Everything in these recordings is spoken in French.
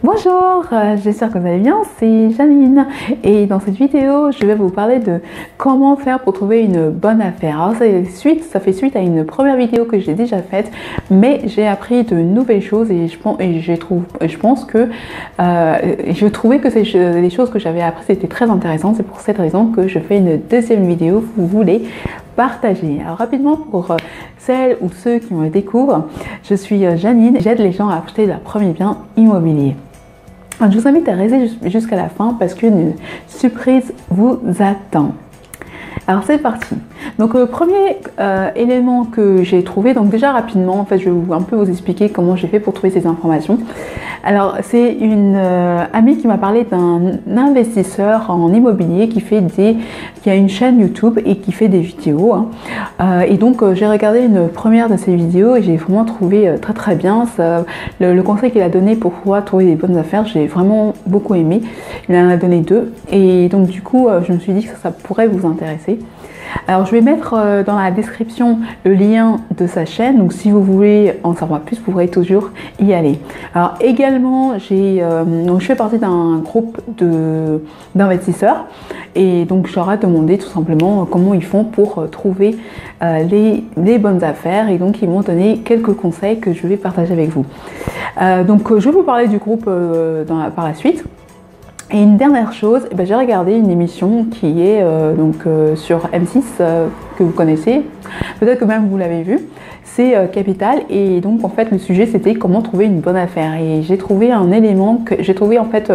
Bonjour, j'espère que vous allez bien, c'est Janine et dans cette vidéo je vais vous parler de comment faire pour trouver une bonne affaire. Alors ça fait suite à une première vidéo que j'ai déjà faite, mais j'ai appris de nouvelles choses et je trouvais que les choses que j'avais apprises étaient très intéressantes. C'est pour cette raison que je fais une deuxième vidéo que vous voulez partager. Alors rapidement pour celles ou ceux qui me découvrent, je suis Janine, j'aide les gens à acheter leur premier bien immobilier. Alors, je vous invite à rester jusqu'à la fin parce qu'une surprise vous attend. Alors c'est parti. Donc le premier élément que j'ai trouvé, donc déjà rapidement, en fait je vais un peu vous expliquer comment j'ai fait pour trouver ces informations. Alors c'est une amie qui m'a parlé d'un investisseur en immobilier qui a une chaîne YouTube et qui fait des vidéos. Et donc j'ai regardé une première de ses vidéos et j'ai vraiment trouvé très bien. Le conseil qu'il a donné pour pouvoir trouver des bonnes affaires, j'ai vraiment beaucoup aimé. Il en a donné 2 et donc du coup je me suis dit que ça pourrait vous intéresser. Alors je vais mettre dans la description le lien de sa chaîne, donc si vous voulez en savoir plus, vous pourrez toujours y aller. Alors également, je fais partie d'un groupe d'investisseurs et donc je leur ai demandé tout simplement comment ils font pour trouver les bonnes affaires et donc ils m'ont donné quelques conseils que je vais partager avec vous. Donc je vais vous parler du groupe par la suite. Et une dernière chose, j'ai regardé une émission qui est sur M6 que vous connaissez, peut-être que même vous l'avez vu, c'est Capital et donc en fait le sujet c'était comment trouver une bonne affaire et j'ai trouvé un élément que j'ai trouvé en fait,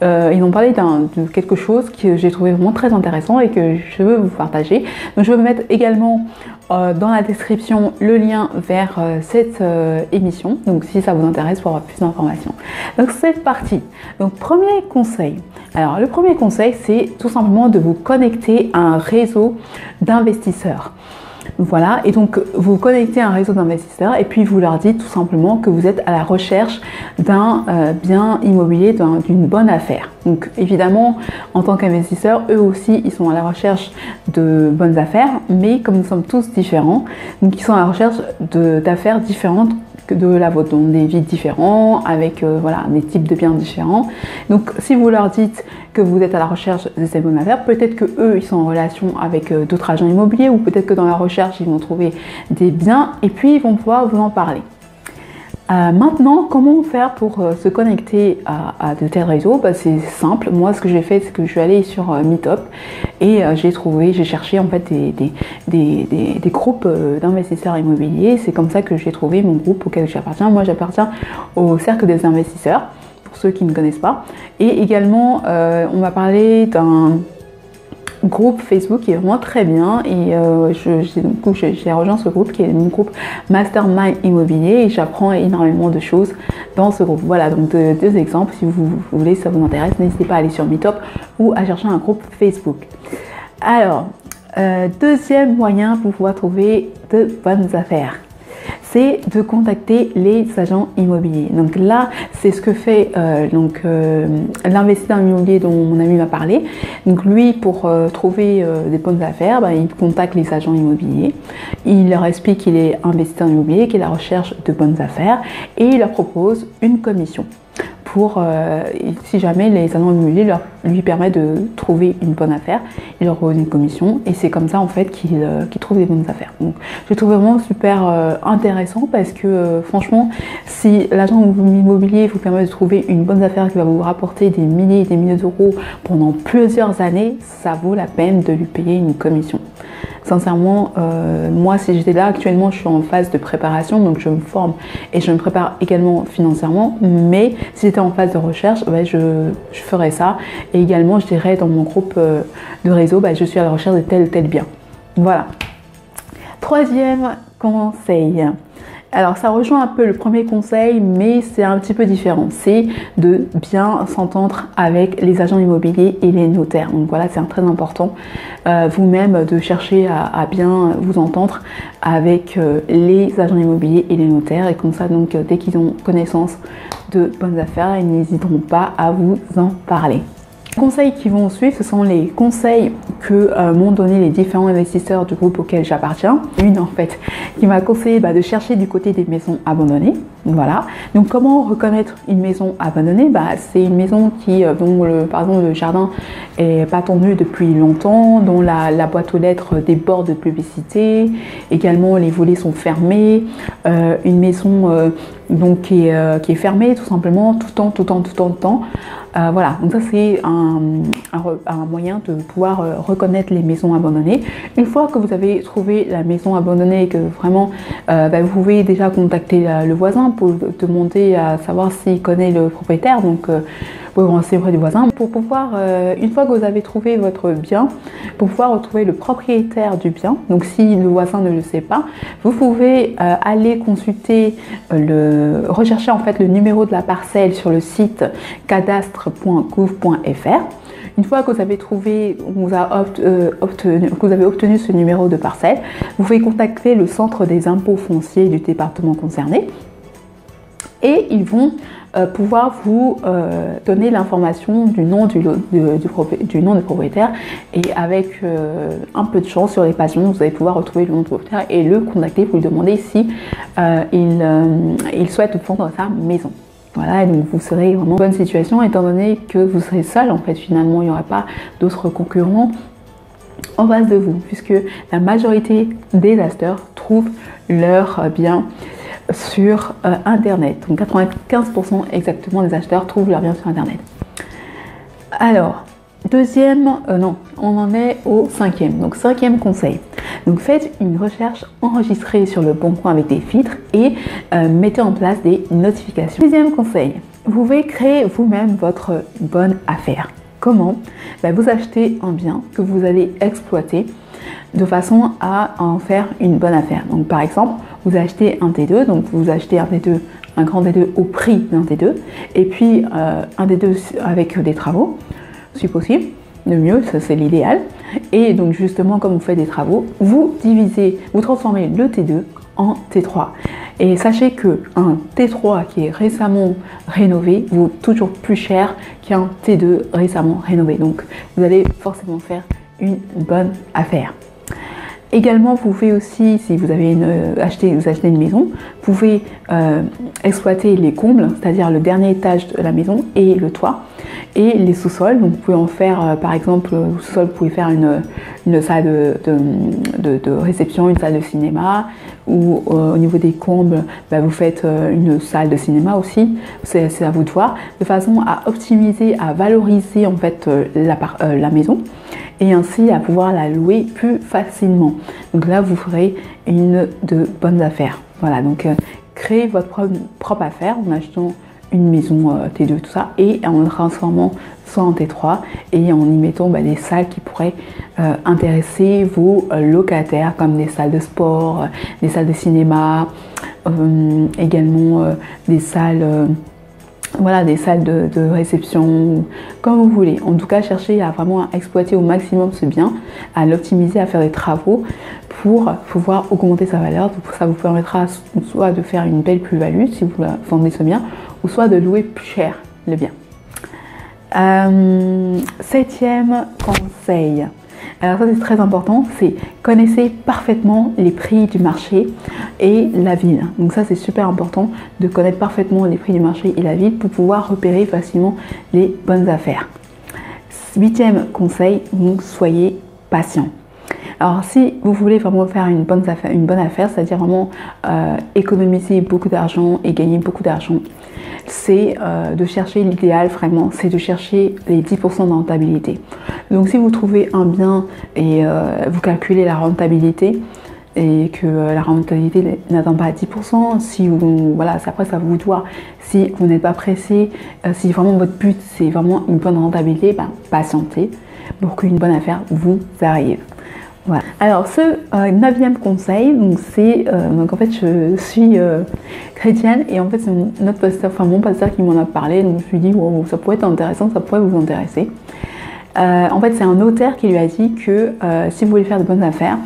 ils ont parlé de quelque chose que j'ai trouvé vraiment très intéressant et que je veux vous partager. Donc je vais mettre également dans la description le lien vers cette émission, donc si ça vous intéresse pour avoir plus d'informations. Donc c'est parti. Donc premier conseil. Alors le premier conseil c'est tout simplement de vous connecter à un réseau d'investisseurs. Voilà, et donc vous connectez à un réseau d'investisseurs et puis vous leur dites tout simplement que vous êtes à la recherche d'un bien immobilier, d'une bonne affaire. Donc évidemment, en tant qu'investisseurs, eux aussi, ils sont à la recherche de bonnes affaires, mais comme nous sommes tous différents, donc ils sont à la recherche d'affaires différentes que de la vôtre, donc des vies différents, avec des types de biens différents. Donc si vous leur dites que vous êtes à la recherche de ces bonnes affaires, peut-être que eux ils sont en relation avec d'autres agents immobiliers ou peut-être que dans la recherche ils vont trouver des biens et puis ils vont pouvoir vous en parler. Maintenant, comment faire pour se connecter à de tels réseaux? C'est simple. Moi, ce que j'ai fait, c'est que je suis allée sur Meetup et j'ai cherché en fait des groupes d'investisseurs immobiliers. C'est comme ça que j'ai trouvé mon groupe auquel j'appartiens. Moi, j'appartiens au Cercle des investisseurs, pour ceux qui ne connaissent pas. Et également, on m'a parlé d'un groupe Facebook qui est vraiment très bien et j'ai rejoint ce groupe qui est mon groupe Mastermind Immobilier et j'apprends énormément de choses dans ce groupe. Voilà, donc deux exemples, si vous voulez, ça vous intéresse, n'hésitez pas à aller sur Meetup ou à chercher un groupe Facebook. Alors, deuxième moyen pour pouvoir trouver de bonnes affaires, c'est de contacter les agents immobiliers. Donc là, c'est ce que fait l'investisseur immobilier dont mon ami m'a parlé. Donc lui, pour trouver des bonnes affaires, il contacte les agents immobiliers. Il leur explique qu'il est investisseur immobilier, qu'il est à la recherche de bonnes affaires et il leur propose une commission pour, si jamais les agents immobiliers lui permettent de trouver une bonne affaire, il leur propose une commission et c'est comme ça en fait qu'il trouve des bonnes affaires. Donc je trouve vraiment super intéressant parce que franchement, si l'agent immobilier vous permet de trouver une bonne affaire qui va vous rapporter des milliers et des milliers d'euros pendant plusieurs années, ça vaut la peine de lui payer une commission. Sincèrement, moi si j'étais là actuellement, je suis en phase de préparation, donc je me forme et je me prépare également financièrement, mais si j'étais en phase de recherche, je ferais ça et également je dirais dans mon groupe de réseau, je suis à la recherche de tel bien. Voilà. Troisième conseil. Alors ça rejoint un peu le premier conseil, mais c'est un petit peu différent. C'est de bien s'entendre avec les agents immobiliers et les notaires. Donc voilà, c'est très important vous-même de chercher à bien vous entendre avec les agents immobiliers et les notaires. Et comme ça, donc dès qu'ils ont connaissance de bonnes affaires, ils n'hésiteront pas à vous en parler. Les conseils qui vont suivre, ce sont les conseils que m'ont donné les différents investisseurs du groupe auquel j'appartiens. Une en fait qui m'a conseillé de chercher du côté des maisons abandonnées. Voilà. Donc comment reconnaître une maison abandonnée? C'est une maison dont par exemple le jardin est pas tondu depuis longtemps, dont la boîte aux lettres déborde de publicité, également les volets sont fermés, une maison donc qui est fermée tout simplement tout le temps. Voilà, donc ça c'est un moyen de pouvoir reconnaître les maisons abandonnées. Une fois que vous avez trouvé la maison abandonnée et que vraiment vous pouvez déjà contacter le voisin pour demander à savoir s'il connaît le propriétaire, donc vous pouvez vous renseigner auprès du voisin pour pouvoir, une fois que vous avez trouvé votre bien, pour pouvoir retrouver le propriétaire du bien. Donc si le voisin ne le sait pas, vous pouvez aller consulter rechercher en fait le numéro de la parcelle sur le site cadastre.gouv.fr. Une fois que vous avez trouvé, que vous avez obtenu ce numéro de parcelle, vous pouvez contacter le centre des impôts fonciers du département concerné et ils vont pouvoir vous donner l'information du nom du nom du propriétaire, et avec un peu de chance sur les pages, vous allez pouvoir retrouver le nom du propriétaire et le contacter pour lui demander si il souhaite vendre sa maison. Voilà, et donc vous serez vraiment en bonne situation étant donné que vous serez seul en fait. Finalement, il n'y aura pas d'autres concurrents en face de vous, puisque la majorité des acheteurs trouvent leurs biens sur internet. Donc 95% exactement des acheteurs trouvent leurs biens sur internet. Alors, on en est au cinquième. Donc cinquième conseil. Donc faites une recherche enregistrée sur le Bon Coin avec des filtres et mettez en place des notifications. Deuxième conseil, vous pouvez créer vous-même votre bonne affaire. Comment? Vous achetez un bien que vous allez exploiter de façon à en faire une bonne affaire. Donc par exemple, vous achetez un T2, donc vous achetez un grand T2 au prix d'un T2, et puis un T2 avec des travaux, si possible, le mieux, ça c'est l'idéal. Et donc justement, comme vous faites des travaux, vous transformez le T2 en T3. Et sachez que un T3 qui est récemment rénové vaut toujours plus cher qu'un T2 récemment rénové. Donc vous allez forcément faire une bonne affaire. Également, vous pouvez aussi, si vous avez achetez une maison, vous pouvez exploiter les combles, c'est-à-dire le dernier étage de la maison et le toit, et les sous-sols. Donc vous pouvez en faire, par exemple, au sous-sol, vous pouvez faire une salle de réception, une salle de cinéma, ou au niveau des combles, vous faites une salle de cinéma aussi. C'est à vous de voir, de façon à optimiser, à valoriser en fait la maison, et ainsi à pouvoir la louer plus facilement. Donc là, vous ferez de bonnes affaires. Voilà, donc créez votre propre affaire en achetant une maison T2, tout ça, et en le transformant soit en T3 et en y mettant des salles qui pourraient intéresser vos locataires, comme des salles de sport, des salles de cinéma, également des salles... voilà, des salles de réception, comme vous voulez. En tout cas, cherchez à vraiment exploiter au maximum ce bien, à l'optimiser, à faire des travaux pour pouvoir augmenter sa valeur. Ça vous permettra soit de faire une belle plus-value si vous vendez ce bien, ou soit de louer plus cher le bien. Septième conseil. Alors ça c'est très important, c'est connaissez parfaitement les prix du marché et la ville. Donc ça c'est super important de connaître parfaitement les prix du marché et la ville pour pouvoir repérer facilement les bonnes affaires. Huitième conseil, donc soyez patient. Alors si vous voulez vraiment faire une bonne affaire, c'est-à-dire vraiment économiser beaucoup d'argent et gagner beaucoup d'argent, c'est de chercher l'idéal vraiment, c'est de chercher les 10% de rentabilité. Donc si vous trouvez un bien et vous calculez la rentabilité et que la rentabilité n'atteint pas à 10%, si vous, voilà, après ça vous doit, si vous n'êtes pas pressé, si vraiment votre but c'est vraiment une bonne rentabilité, patientez pour qu'une bonne affaire vous arrive. Voilà. Alors ce 9e conseil, donc c'est donc en fait je suis chrétienne et en fait c'est notre pasteur, mon pasteur qui m'en a parlé, donc je me suis dit wow, ça pourrait être intéressant, ça pourrait vous intéresser. En fait c'est un notaire qui lui a dit que si vous voulez faire de bonnes affaires,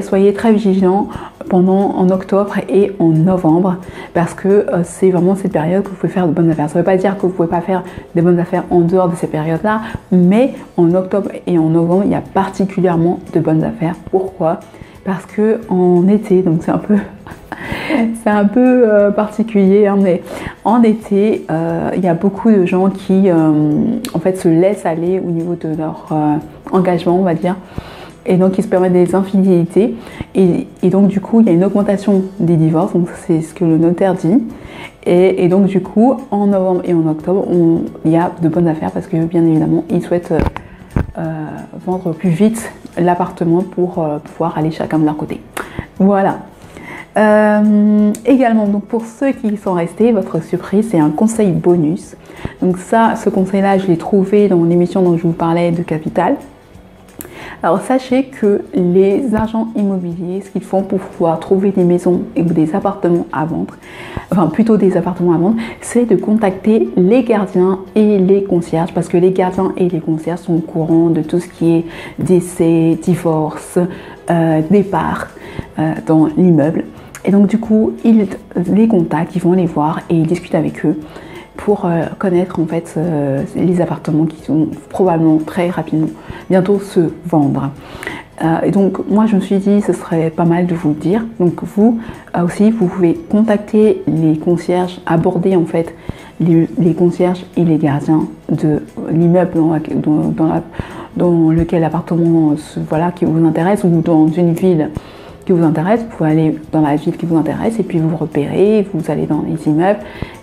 soyez très vigilant en octobre et en novembre, parce que c'est vraiment cette période que vous pouvez faire de bonnes affaires. Ça ne veut pas dire que vous ne pouvez pas faire de bonnes affaires en dehors de ces périodes-là, mais en octobre et en novembre, il y a particulièrement de bonnes affaires. Pourquoi? Parce que en été, donc c'est un peu particulier, hein, mais en été, il y a beaucoup de gens qui en fait se laissent aller au niveau de leur engagement, on va dire. Et donc, ils se permettent des infidélités. Et donc, du coup, il y a une augmentation des divorces. Donc, c'est ce que le notaire dit. Et donc, du coup, en novembre et en octobre, il y a de bonnes affaires parce que, bien évidemment, ils souhaitent vendre plus vite l'appartement pour pouvoir aller chacun de leur côté. Voilà. Également, donc pour ceux qui sont restés, votre surprise, c'est un conseil bonus. Donc ça, ce conseil-là, je l'ai trouvé dans l'émission dont je vous parlais de Capital. Alors sachez que les agents immobiliers, ce qu'ils font pour pouvoir trouver des maisons ou des appartements à vendre, enfin plutôt des appartements à vendre, c'est de contacter les gardiens et les concierges, parce que les gardiens et les concierges sont au courant de tout ce qui est décès, divorce, départ dans l'immeuble. Et donc du coup, ils les contactent, ils vont les voir et ils discutent avec eux pour connaître en fait les appartements qui vont probablement très rapidement bientôt se vendre. Et donc moi je me suis dit ce serait pas mal de vous le dire. Donc vous aussi vous pouvez contacter les concierges, aborder en fait les concierges et les gardiens de l'immeuble dans lequel l'appartement voilà, qui vous intéresse, ou dans une ville qui vous intéresse. Vous pouvez aller dans la ville qui vous intéresse et puis vous repérez, vous allez dans les immeubles.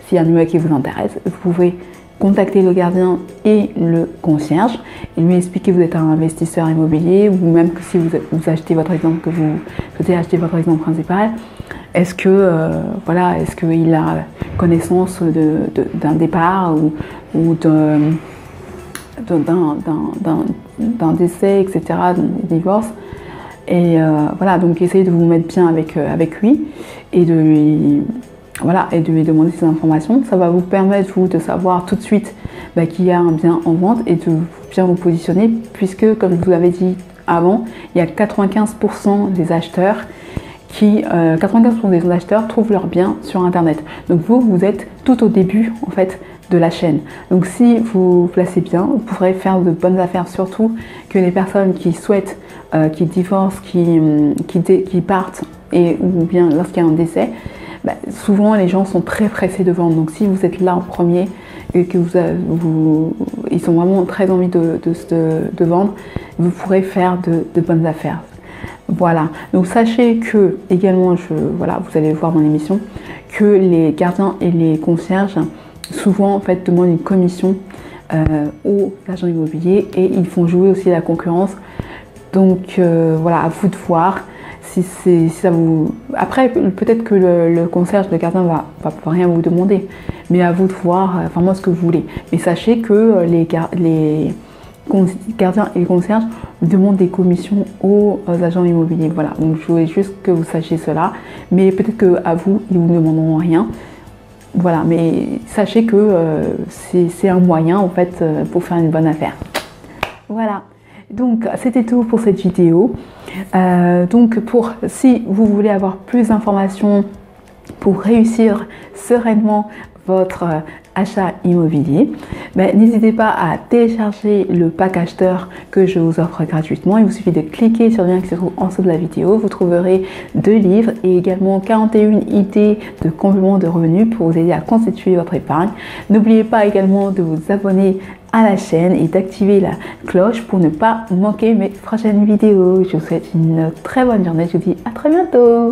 S'il y a un immeuble qui vous intéresse, vous pouvez contacter le gardien et le concierge et lui expliquer que vous êtes un investisseur immobilier, ou même que si vous achetez votre exemple, que vous souhaitez acheter votre exemple principal, est-ce que voilà, est-ce qu'il a connaissance d'un départ ou d'un décès, etc., d'un divorce. Et voilà, donc essayez de vous mettre bien avec lui et de lui demander ces informations. Ça va vous permettre, vous, de savoir tout de suite qu'il y a un bien en vente et de bien vous positionner, puisque, comme je vous l'avais dit avant, il y a 95% des acheteurs 95% des acheteurs trouvent leurs biens sur Internet. Donc vous êtes tout au début, en fait, de la chaîne. Donc si vous placez bien, vous pourrez faire de bonnes affaires, surtout que les personnes qui souhaitent, qui divorcent, qui partent, ou bien lorsqu'il y a un décès, souvent les gens sont très pressés de vendre. Donc si vous êtes là en premier et que ils sont vraiment très envie de vendre, vous pourrez faire de bonnes affaires. Voilà, donc sachez que également, vous allez voir dans l'émission, que les gardiens et les concierges souvent en fait demandent une commission aux agents immobiliers et ils font jouer aussi la concurrence. Donc voilà, à vous de voir si ça vous... Après, peut-être que le concierge, le gardien va rien vous demander, mais à vous de voir vraiment ce que vous voulez. Mais sachez que les gardiens et les concierges demandent des commissions aux agents immobiliers. Voilà, donc je voulais juste que vous sachiez cela, mais peut-être qu'à vous, ils ne vous demanderont rien. Voilà, mais sachez que c'est un moyen en fait pour faire une bonne affaire. Voilà, donc c'était tout pour cette vidéo. Donc si vous voulez avoir plus d'informations pour réussir sereinement votre achat immobilier, n'hésitez pas à télécharger le pack acheteur que je vous offre gratuitement. Il vous suffit de cliquer sur le lien qui se trouve en dessous de la vidéo. Vous trouverez 2 livres et également 41 idées de compléments de revenus pour vous aider à constituer votre épargne. N'oubliez pas également de vous abonner à la chaîne et d'activer la cloche pour ne pas manquer mes prochaines vidéos. Je vous souhaite une très bonne journée. Je vous dis à très bientôt.